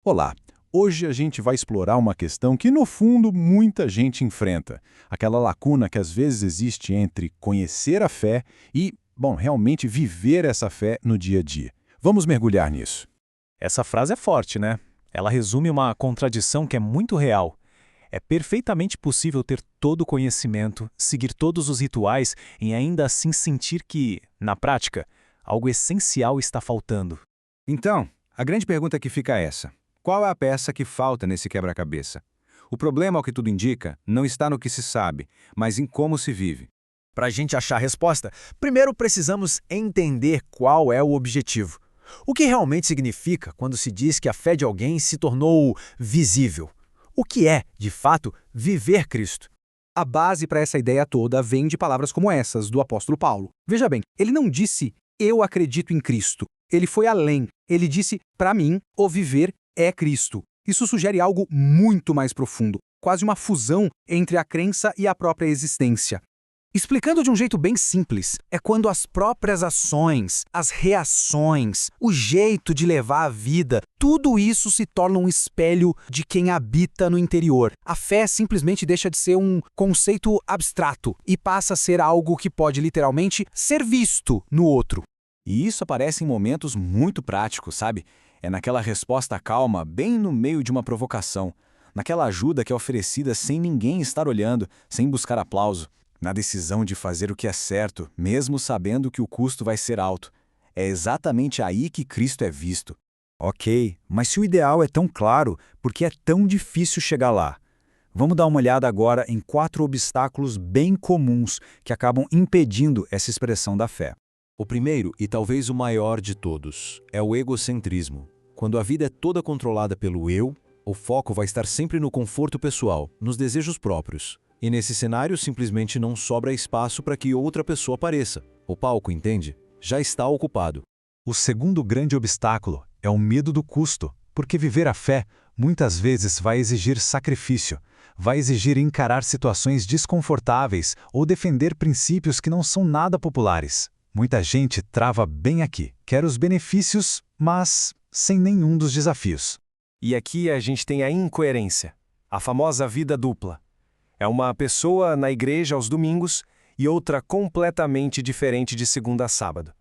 Olá! Hoje a gente vai explorar uma questão que, no fundo, muita gente enfrenta. Aquela lacuna que às vezes existe entre conhecer a fé e, bom, realmente viver essa fé no dia a dia. Vamos mergulhar nisso. Essa frase é forte, né? Ela resume uma contradição que é muito real. É perfeitamente possível ter todo o conhecimento, seguir todos os rituais e ainda assim sentir que, na prática, algo essencial está faltando. Então, a grande pergunta que fica é essa: qual é a peça que falta nesse quebra-cabeça? O problema, ao que tudo indica, não está no que se sabe, mas em como se vive. Para a gente achar a resposta, primeiro precisamos entender qual é o objetivo. O que realmente significa quando se diz que a fé de alguém se tornou visível? O que é, de fato, viver Cristo? A base para essa ideia toda vem de palavras como essas, do apóstolo Paulo. Veja bem, ele não disse, eu acredito em Cristo. Ele foi além. Ele disse, para mim, o viver é Cristo. Isso sugere algo muito mais profundo, quase uma fusão entre a crença e a própria existência. Explicando de um jeito bem simples, é quando as próprias ações, as reações, o jeito de levar a vida, tudo isso se torna um espelho de quem habita no interior. A fé simplesmente deixa de ser um conceito abstrato e passa a ser algo que pode literalmente ser visto no outro. E isso aparece em momentos muito práticos, sabe? É naquela resposta calma, bem no meio de uma provocação. Naquela ajuda que é oferecida sem ninguém estar olhando, sem buscar aplauso. Na decisão de fazer o que é certo, mesmo sabendo que o custo vai ser alto. É exatamente aí que Cristo é visto. Ok, mas se o ideal é tão claro, por que é tão difícil chegar lá? Vamos dar uma olhada agora em 4 obstáculos bem comuns que acabam impedindo essa expressão da fé. O primeiro, e talvez o maior de todos, é o egocentrismo. Quando a vida é toda controlada pelo eu, o foco vai estar sempre no conforto pessoal, nos desejos próprios. E nesse cenário simplesmente não sobra espaço para que outra pessoa apareça. O palco, entende? Já está ocupado. O segundo grande obstáculo é o medo do custo, porque viver a fé muitas vezes vai exigir sacrifício, vai exigir encarar situações desconfortáveis ou defender princípios que não são nada populares. Muita gente trava bem aqui, quer os benefícios, mas sem nenhum dos desafios. E aqui a gente tem a incoerência, a famosa vida dupla. É uma pessoa na igreja aos domingos e outra completamente diferente de segunda a sábado.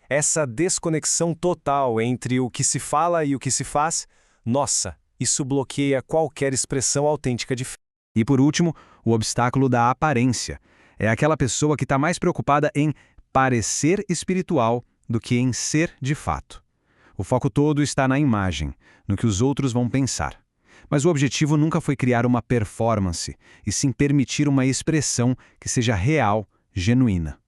Essa desconexão total entre o que se fala e o que se faz, nossa, isso bloqueia qualquer expressão autêntica de fé. E por último, o obstáculo da aparência. É aquela pessoa que está mais preocupada em parecer espiritual do que em ser de fato. O foco todo está na imagem, no que os outros vão pensar. Mas o objetivo nunca foi criar uma performance, e sim permitir uma expressão que seja real, genuína.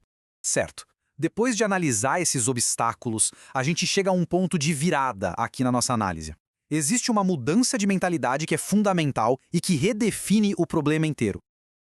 Certo. Depois de analisar esses obstáculos, a gente chega a um ponto de virada aqui na nossa análise. Existe uma mudança de mentalidade que é fundamental e que redefine o problema inteiro.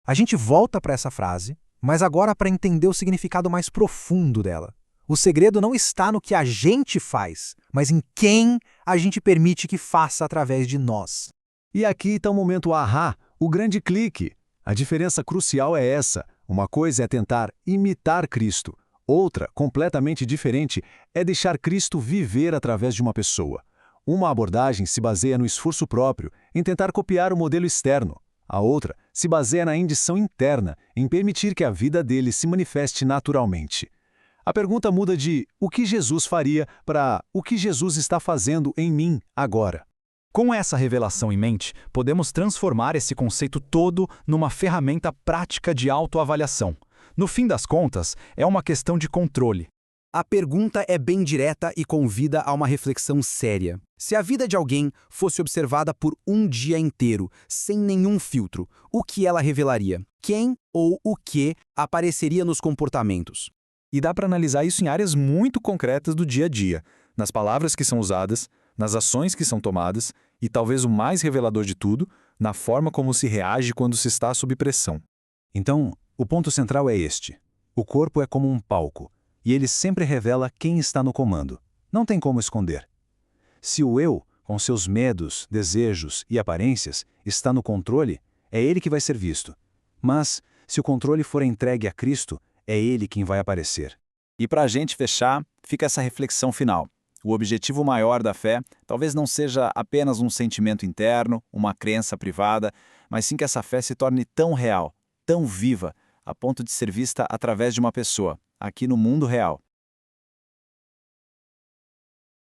A gente volta para essa frase, mas agora para entender o significado mais profundo dela. O segredo não está no que a gente faz, mas em quem a gente permite que faça através de nós. E aqui está o momento ahá, o grande clique. A diferença crucial é essa. Uma coisa é tentar imitar Cristo. Outra, completamente diferente, é deixar Cristo viver através de uma pessoa. Uma abordagem se baseia no esforço próprio, em tentar copiar o modelo externo. A outra se baseia na indição interna, em permitir que a vida dele se manifeste naturalmente. A pergunta muda de o que Jesus faria para o que Jesus está fazendo em mim agora. Com essa revelação em mente, podemos transformar esse conceito todo numa ferramenta prática de autoavaliação. No fim das contas, é uma questão de controle. A pergunta é bem direta e convida a uma reflexão séria. Se a vida de alguém fosse observada por um dia inteiro, sem nenhum filtro, o que ela revelaria? Quem ou o que apareceria nos comportamentos? E dá para analisar isso em áreas muito concretas do dia a dia, nas palavras que são usadas, nas ações que são tomadas e, talvez o mais revelador de tudo, na forma como se reage quando se está sob pressão. Então, o ponto central é este. O corpo é como um palco, e ele sempre revela quem está no comando. Não tem como esconder. Se o eu, com seus medos, desejos e aparências, está no controle, é ele que vai ser visto. Mas, se o controle for entregue a Cristo, é ele quem vai aparecer. E para a gente fechar, fica essa reflexão final. O objetivo maior da fé talvez não seja apenas um sentimento interno, uma crença privada, mas sim que essa fé se torne tão real, tão viva, a ponto de ser vista através de uma pessoa, aqui no mundo real.